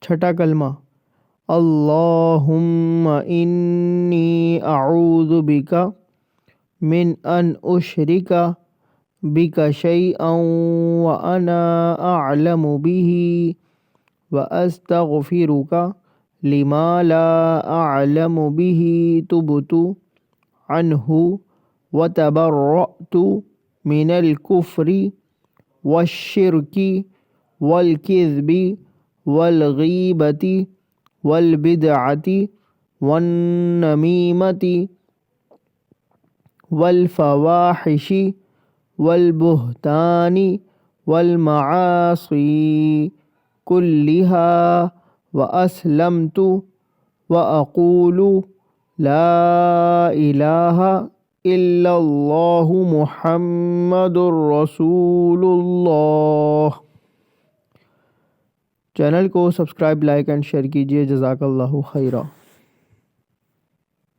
چھٹا کلمہ اللہم انی اعوذ بک من ان اشرک بک شیئا وانا اعلم به واستغفرک لما لا اعلم به تبت عنہ وتبرأت من الكفر والشرك والكذب والغیبت والبدعت والنمیمت والفواحش والبہتان والمعاصی كلها وأسلمت وأقول لا إله إلا الله محمد رسول اللہ۔ چینل کو سبسکرائب، لائک اینڈ شیئر کیجیے۔ جزاک اللہ خیرہ۔